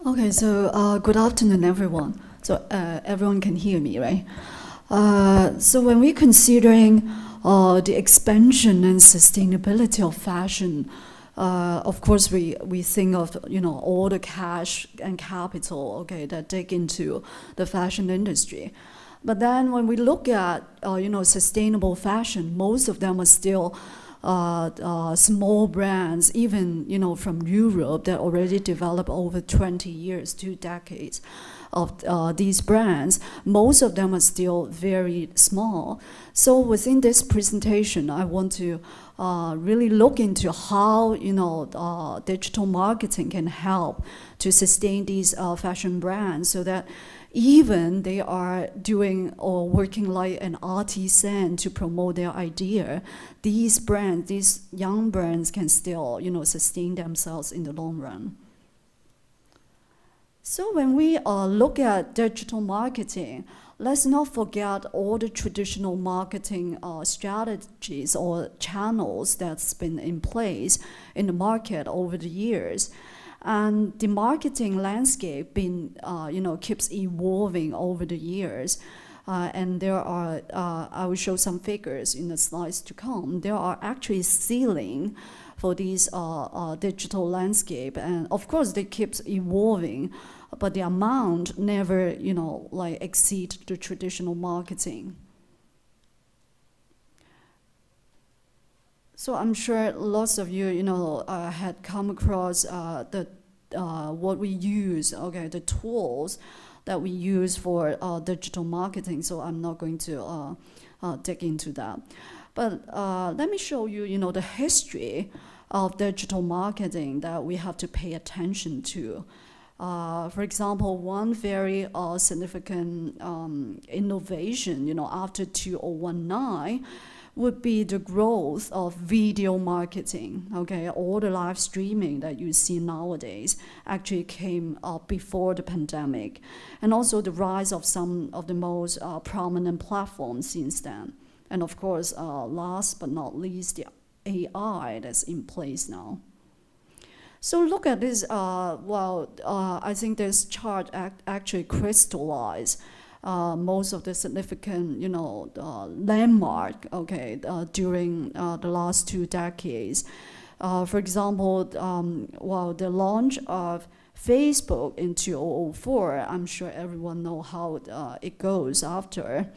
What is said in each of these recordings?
Okay, so good afternoon, everyone. So everyone can hear me, right? So when we're considering the expansion and sustainability of fashion, of course we think of all the cash and capital, okay, that dig into the fashion industry. But then when we look at sustainable fashion, most of them are still small brands, even from Europe, that already developed over 20 years, 2 decades of these brands. Most of them are still very small. So within this presentation, I want to really look into how digital marketing can help to sustain these fashion brands, so that even they are doing or working like an artisan to promote their idea, these brands, these young brands, can still sustain themselves in the long run. So when we look at digital marketing, let's not forget all the traditional marketing strategies or channels that's been in place in the market over the years. And the marketing landscape keeps evolving over the years. And there are, I will show some figures in the slides to come. There are actually ceiling for these digital landscape. And of course, they keep evolving, but the amount never, exceed the traditional marketing. So I'm sure lots of you, had come across what we use, okay, the tools that we use for digital marketing. So I'm not going to dig into that. But let me show you, the history of digital marketing that we have to pay attention to. For example, one very significant innovation, after 2019, would be the growth of video marketing. Okay, all the live streaming that you see nowadays actually came up before the pandemic, and also the rise of some of the most prominent platforms since then. And of course, last but not least, the AI that's in place now. So look at this. I think this chart actually crystallizes most of the significant, landmark, okay, during the last 2 decades. For example, the launch of Facebook in 2004, I'm sure everyone know how it goes after.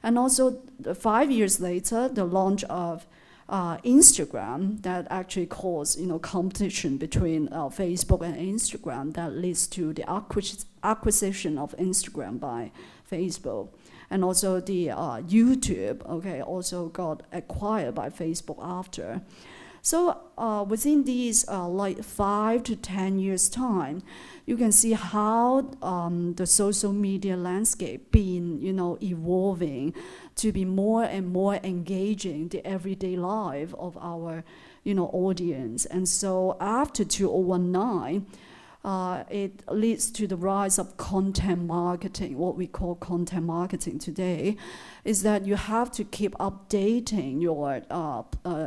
And also 5 years later, the launch of Instagram, that actually caused competition between Facebook and Instagram, that leads to the acquisition of Instagram by Facebook. And also the YouTube, okay, also got acquired by Facebook after. So within these 5 to 10 years time, you can see how the social media landscape been evolving to be more and more engaging the everyday life of our audience. And so after 2019, it leads to the rise of content marketing. What we call content marketing today is that you have to keep updating your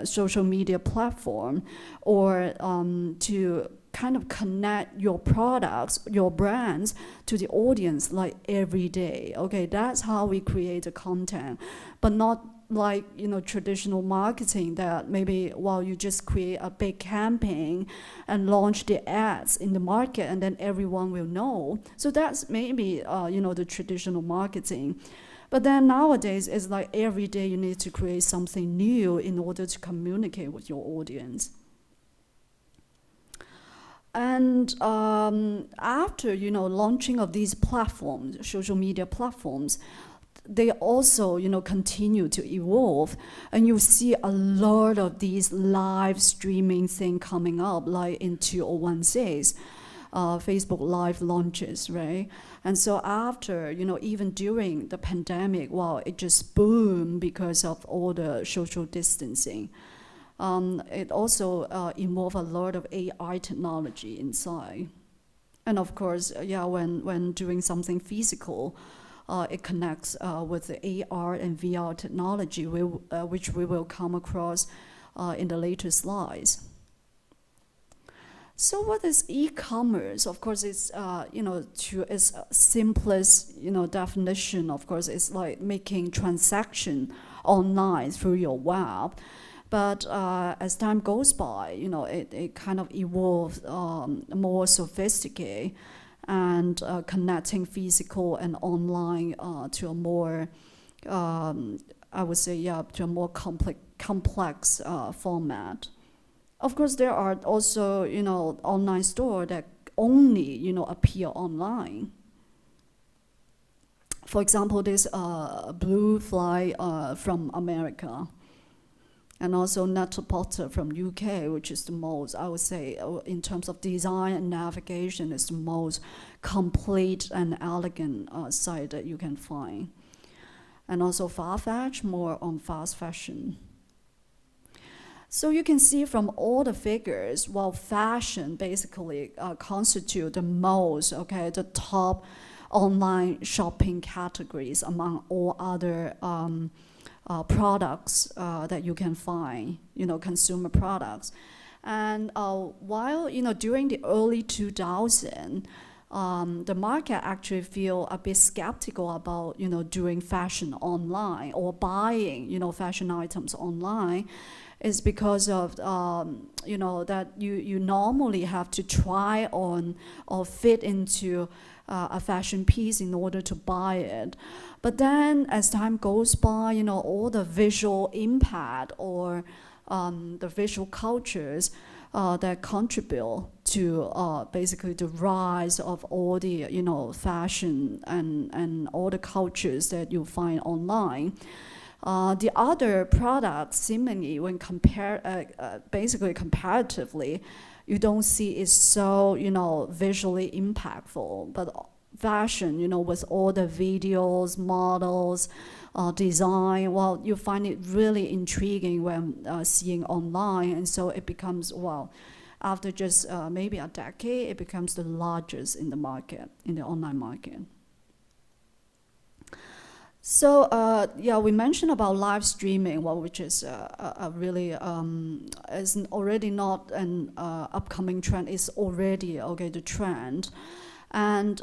social media platform, or to kind of connect your products, your brands, to the audience like every day. Okay, that's how we create the content, but not like traditional marketing, that maybe you just create a big campaign and launch the ads in the market and then everyone will know. So that's maybe the traditional marketing. But then nowadays it's like every day you need to create something new in order to communicate with your audience. And after launching of these platforms, social media platforms, they also continue to evolve, and you see a lot of these live streaming thing coming up, like in 2016. Facebook Live launches, right? And so after, even during the pandemic, it just boomed because of all the social distancing. It also involved a lot of AI technology inside. And of course, when doing something physical, it connects with the AR and VR technology, which we will come across in the later slides. So what is e-commerce? Of course, it's to its simplest definition. Of course, it's like making transaction online through your web. But as time goes by, it kind of evolves more sophisticated and connecting physical and online to a more, I would say, yeah, to a more complex format. Of course, there are also, online store that only, appear online. For example, this Blue Fly from America, and also Net-a-Porter from UK, which is the most, I would say, in terms of design and navigation, is the most complete and elegant site that you can find. And also Farfetch, more on fast fashion. So you can see from all the figures, while fashion basically constitute the most, the top online shopping categories among all other products that you can find, consumer products. And while, during the early 2000s, the market actually feel a bit skeptical about, doing fashion online or buying, fashion items online, is because of that you normally have to try on or fit into a fashion piece in order to buy it. But then as time goes by, all the visual impact or the visual cultures that contribute to basically the rise of all the fashion and all the cultures that you find online. The other products, seemingly, when basically comparatively, you don't see is so, visually impactful. But fashion, with all the videos, models, design, well, you find it really intriguing when seeing online. And so it becomes, after just maybe a decade, it becomes the largest in the market, in the online market. So we mentioned about live streaming, which is a really is already not an upcoming trend. It's already the trend, and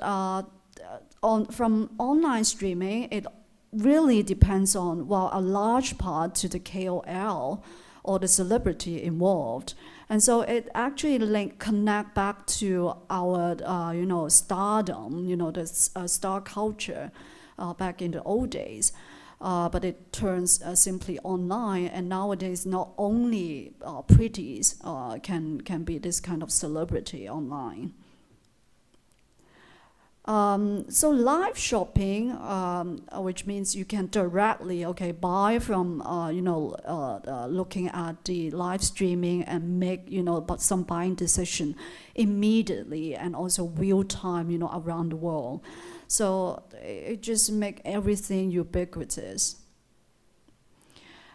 from online streaming, it really depends on a large part to the KOL or the celebrity involved, and so it actually connect back to our stardom, the star culture. Back in the old days, but it turns simply online, and nowadays not only pretties can be this kind of celebrity online. So live shopping, which means you can directly buy from looking at the live streaming and make but some buying decision immediately and also real time around the world. So it just makes everything ubiquitous.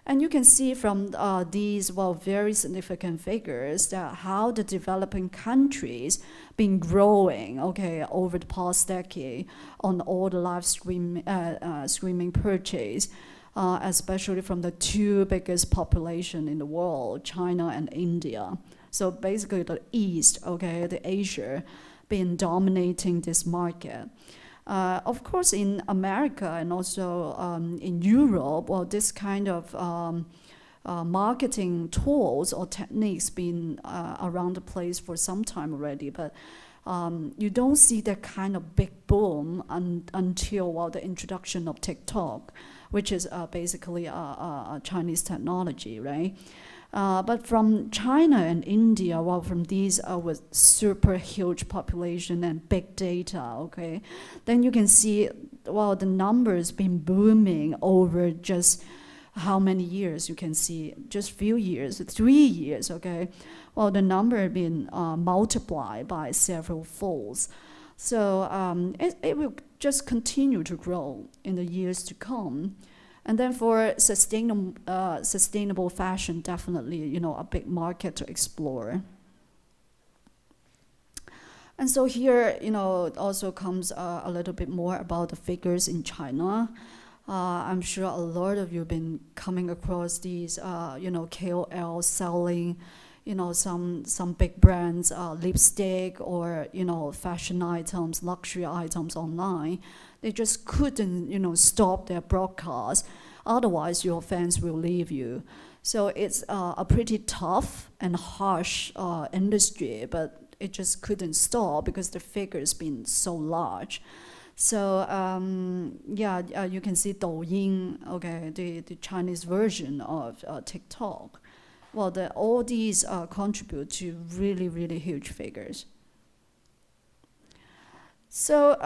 And you can see from these very significant figures that how the developing countries been growing over the past decade on all the live streaming purchase, especially from the two biggest population in the world, China and India. So basically the East, the Asia, been dominating this market. Of course, in America and also in Europe, this kind of marketing tools or techniques been around the place for some time already, but you don't see that kind of big boom until the introduction of TikTok, which is basically a Chinese technology, right? But from China and India, from these with super huge population and big data, then you can see, the numbers been booming over just how many years. You can see just few years, 3 years, the number been multiplied by several folds. So it will just continue to grow in the years to come. And then for sustainable fashion, definitely, a big market to explore. And so here, it also comes a little bit more about the figures in China. I'm sure a lot of you have been coming across these, KOL selling, some big brands, lipstick or fashion items, luxury items online. They just couldn't stop their broadcast. Otherwise, your fans will leave you. So it's a pretty tough and harsh industry, but it just couldn't stop because the figure's been so large. So you can see Douyin, okay, the Chinese version of TikTok. Well, all these contribute to really, really huge figures. So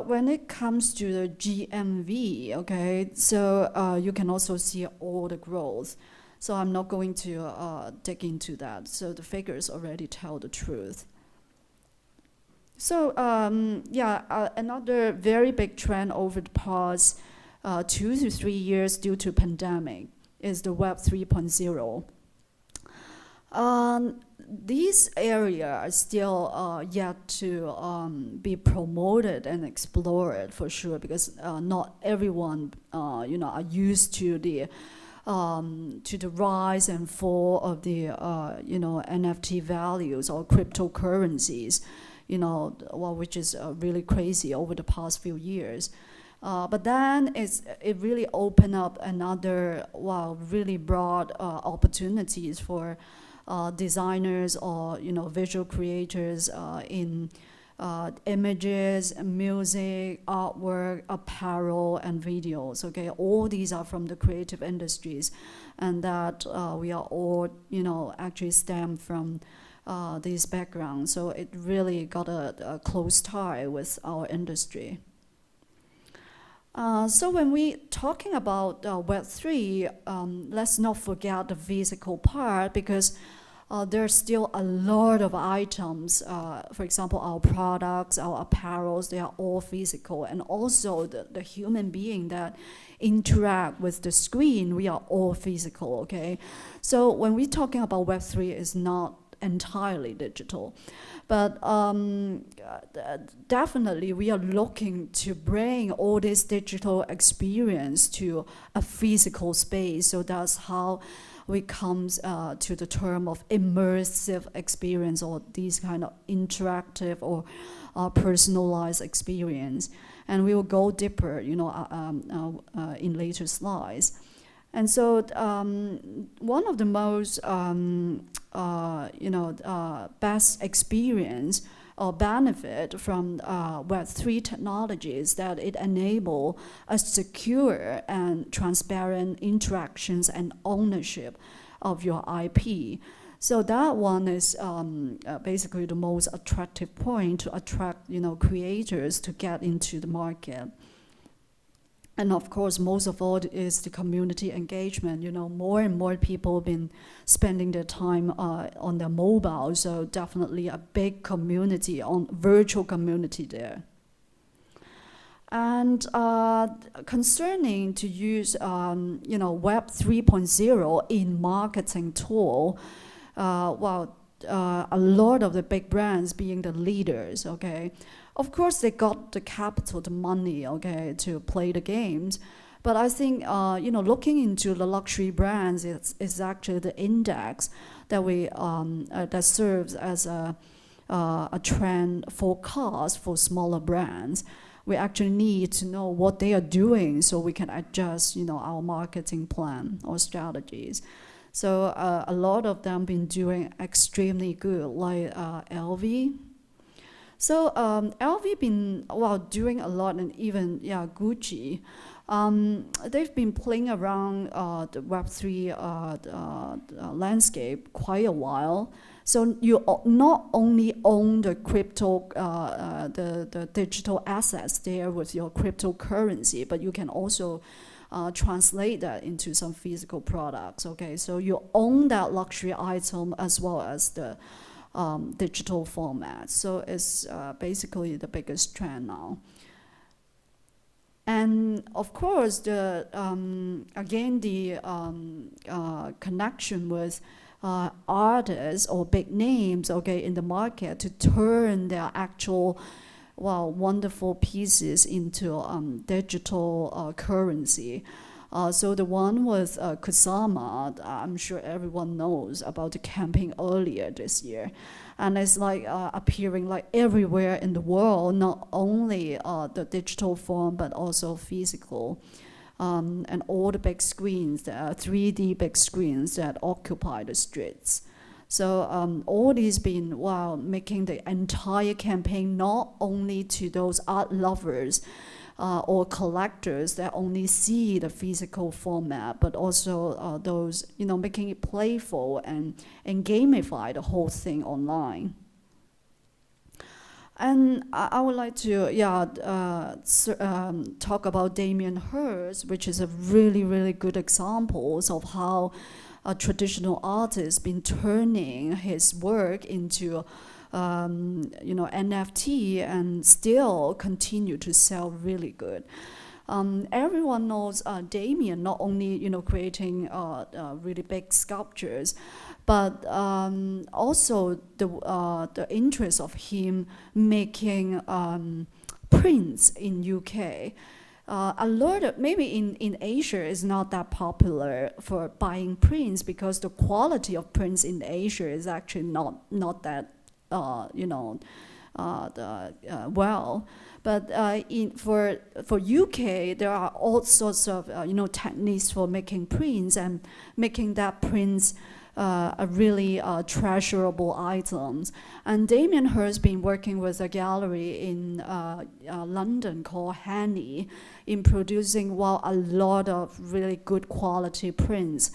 when it comes to the GMV, okay, so you can also see all the growth. So I'm not going to dig into that. So the figures already tell the truth. So another very big trend over the past 2 to 3 years due to pandemic is the Web 3.0. These areas are still yet to be promoted and explored for sure, because not everyone are used to the rise and fall of the NFT values or cryptocurrencies, which is really crazy over the past few years. But then it really opened up another really broad opportunities for designers or visual creators in images, music, artwork, apparel, and videos. Okay, all these are from the creative industries, and that we are all actually stem from these backgrounds. So it really got a close tie with our industry. So when we talking about Web3, let's not forget the physical part, because there's still a lot of items. For example, our products, our apparels, they are all physical. And also the human being that interact with the screen, we are all physical, okay? So when we're talking about Web3, it's not entirely digital. But definitely we are looking to bring all this digital experience to a physical space. So that's how we come to the term of immersive experience, or these kind of interactive or personalized experience. And we will go deeper, in later slides. And so one of the most best experience or benefit from Web3 technologies that it enable a secure and transparent interactions and ownership of your IP. So that one is basically the most attractive point to attract creators to get into the market. And of course, most of all is the community engagement. More and more people have been spending their time on their mobile, so definitely a big community, virtual community there. And concerning to use, Web 3.0 in marketing tool, a lot of the big brands being the leaders, okay. Of course, they got the capital, the money, okay, to play the games. But I think, looking into the luxury brands is actually the index that that serves as a trend forecast for smaller brands. We actually need to know what they are doing so we can adjust, our marketing plan or strategies. So a lot of them been doing extremely good, like LV. So LV been doing a lot, and even Gucci. They've been playing around the Web3 landscape quite a while. So you not only own the crypto, the digital assets there with your cryptocurrency, but you can also translate that into some physical products. Okay, so you own that luxury item as well as the digital format. So it's basically the biggest trend now. And of course, the connection with artists or big names, okay, in the market to turn their actual wonderful pieces into digital currency. So the one with Kusama, I'm sure everyone knows about the campaign earlier this year. And it's like appearing like everywhere in the world, not only the digital form, but also physical. And all the big screens, 3D big screens that occupy the streets. So all these been while making the entire campaign not only to those art lovers or collectors that only see the physical format, but also those, making it playful and gamify the whole thing online. And I would like to, talk about Damien Hirst, which is a really, really good example of how a traditional artist been turning his work into, NFT and still continue to sell really good. Everyone knows Damien not only, creating really big sculptures, but also the interest of him making prints in UK. A lot of, maybe in Asia is not that popular for buying prints because the quality of prints in Asia is actually not that well. But for UK, there are all sorts of techniques for making prints and making that prints a really treasurable items. And Damien Hirst been working with a gallery in London called Henny in producing a lot of really good quality prints.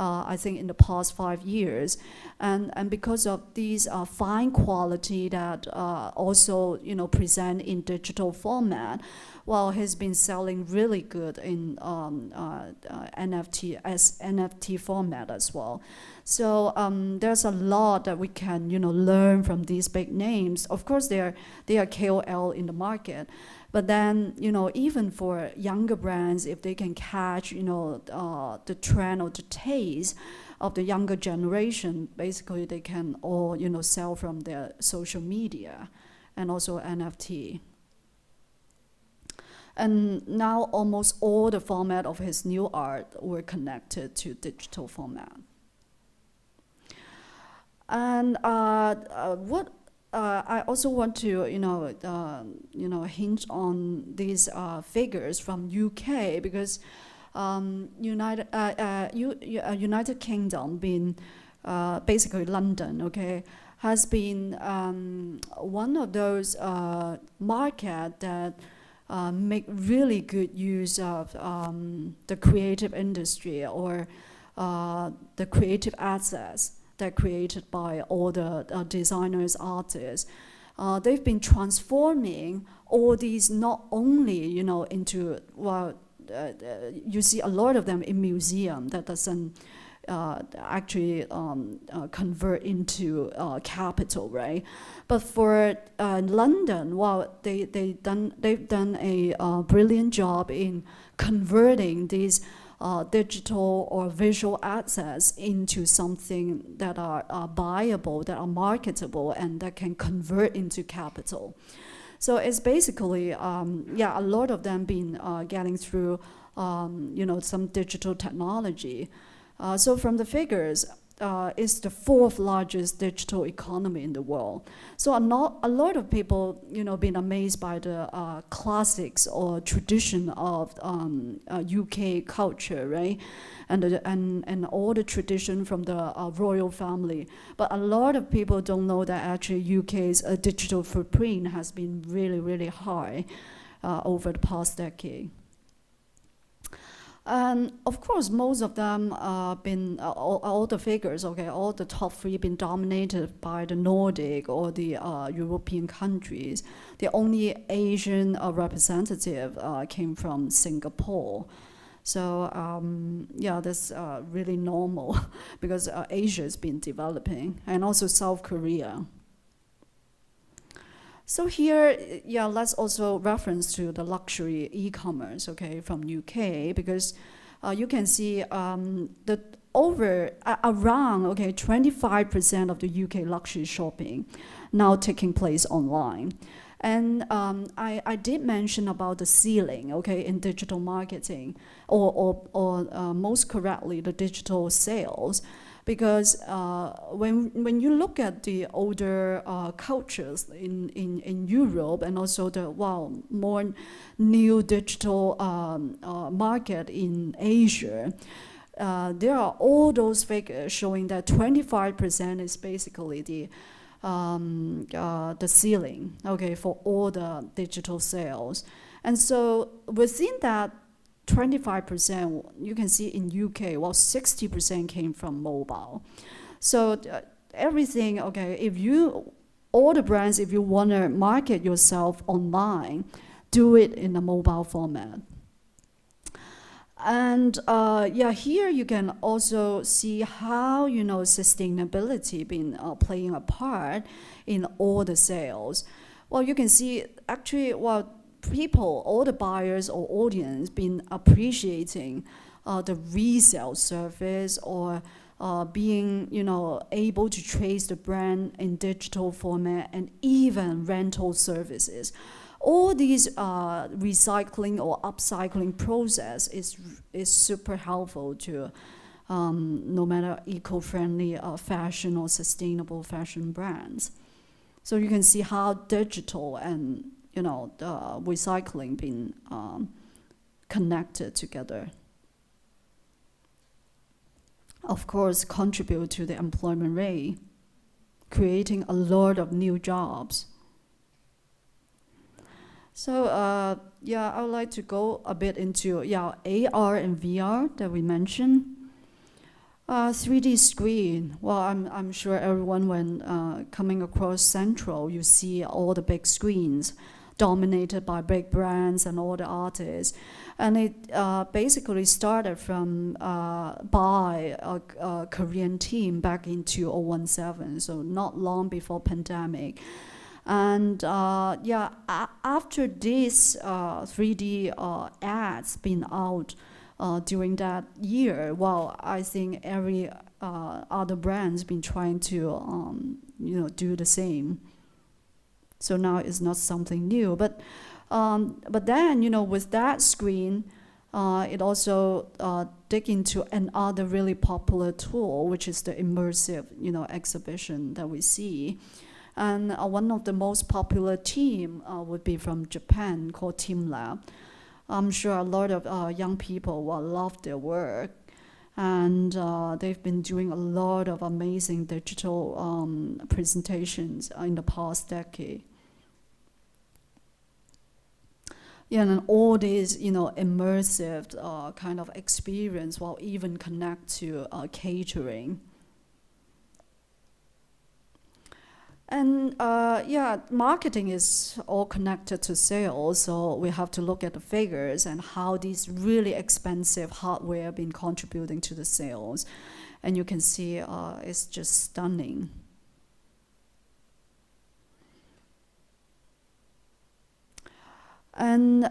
I think in the past 5 years, and because of these fine quality that also present in digital format, he's been selling really good in NFT format as well. So there's a lot that we can learn from these big names. Of course, they are KOL in the market. But then, even for younger brands, if they can catch, the trend or the taste of the younger generation, basically they can all, sell from their social media and also NFT. And now almost all the format of his new art were connected to digital format. And what I also want to, hinge on these figures from UK because United Kingdom, being basically London, okay, has been one of those market that make really good use of the creative industry or the creative assets that created by all the designers, artists. They've been transforming all these not only, into, you see a lot of them in museum that doesn't actually convert into capital, right? But for London, they've done a brilliant job in converting these digital or visual assets into something that are buyable, that are marketable, and that can convert into capital. So it's basically, a lot of them been getting through, some digital technology. So from the figures, it's the 4th largest digital economy in the world. So a lot of people, been amazed by the classics or tradition of UK culture, right? And all the tradition from the royal family. But a lot of people don't know that actually UK's digital footprint has been really, really high over the past decade. And of course, most of them been all the figures, okay, all the top 3 been dominated by the Nordic or the European countries. The only Asian representative came from Singapore. So that's really normal because Asia has been developing, and also South Korea. So here, let's also reference to the luxury e-commerce, okay, from UK, because you can see that around 25% of the UK luxury shopping now taking place online. And I did mention about the ceiling, okay, in digital marketing, or most correctly, the digital sales. Because when you look at the older cultures in Europe, and also the more new digital market in Asia, there are all those figures showing that 25% is basically the ceiling, okay, for all the digital sales. And so within that 25%, you can see in UK, 60% came from mobile. So everything, okay, all the brands, if you want to market yourself online, do it in a mobile format. And here you can also see how sustainability been playing a part in all the sales. Well, you can see actually people, all the buyers or audience, been appreciating the resale service, or being able to trace the brand in digital format, and even rental services. All these recycling or upcycling process is super helpful to no matter eco-friendly fashion or sustainable fashion brands. So you can see how digital and the recycling been connected together. Of course, contribute to the employment rate, creating a lot of new jobs. So I would like to go a bit into AR and VR that we mentioned. 3D screen. Well, I'm sure everyone, when coming across Central, you see all the big screens dominated by big brands and all the artists. And it basically started from by a Korean team back in 2017, so not long before pandemic. And after this 3D ads been out during that year, I think every other brand's been trying to do the same. So now it's not something new, but then with that screen, it also dig into another really popular tool, which is the immersive exhibition that we see. And one of the most popular team would be from Japan, called TeamLab. I'm sure a lot of young people will love their work. And they've been doing a lot of amazing digital presentations in the past decade. Yeah, and all these, immersive kind of experience will even connect to catering. And marketing is all connected to sales, so we have to look at the figures and how these really expensive hardware have been contributing to the sales. And you can see it's just stunning. And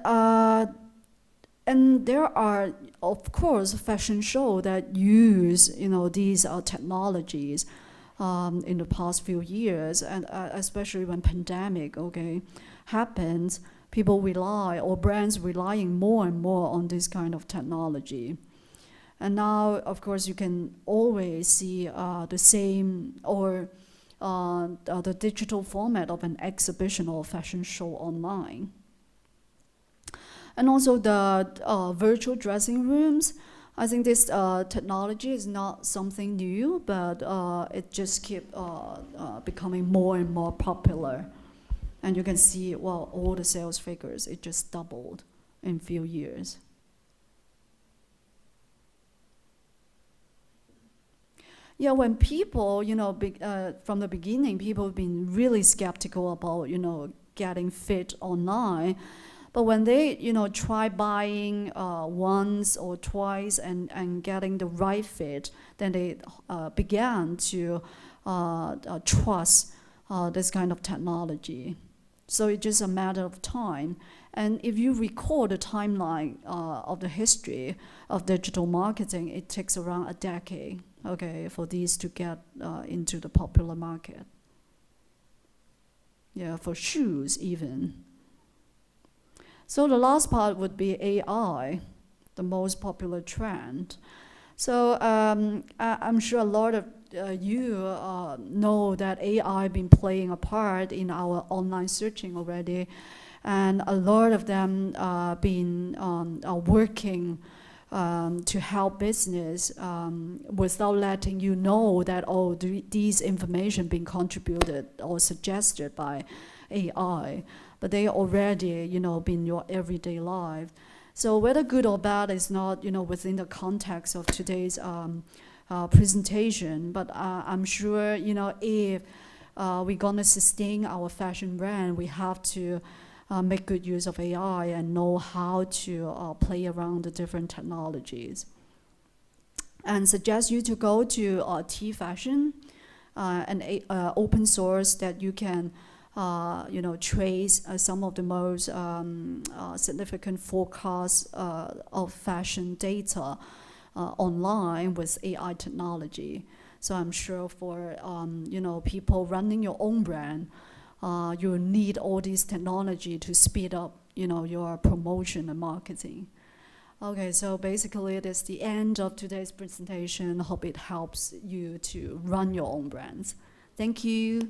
there are, of course, fashion shows that use these technologies in the past few years, and especially when pandemic happens, people rely, or brands relying more and more on this kind of technology. And now, of course, you can always see the same, or the digital format of an exhibition or fashion show online. And also the virtual dressing rooms. I think this technology is not something new, but it just keeps becoming more and more popular. And you can see, all the sales figures, it just doubled in a few years. Yeah, when people, from the beginning, people have been really skeptical about, getting fit online. But when they, try buying once or twice and getting the right fit, then they began to trust this kind of technology. So it's just a matter of time. And if you recall the timeline of the history of digital marketing, it takes around a decade, for these to get into the popular market. yeah, for shoes even. So the last part would be AI, the most popular trend. So I'm sure a lot of you know that AI been playing a part in our online searching already, and a lot of them been are working to help business without letting you know that, oh, these information being contributed or suggested by AI, but they already, been your everyday life. So whether good or bad is not, within the context of today's presentation, but I'm sure, if we're gonna sustain our fashion brand, we have to make good use of AI and know how to play around the different technologies. And suggest you to go to T Fashion, an open source that you can trace some of the most significant forecasts of fashion data online with AI technology. So I'm sure for people running your own brand, you need all this technology to speed up your promotion and marketing. Okay, so basically that's the end of today's presentation. Hope it helps you to run your own brands. Thank you.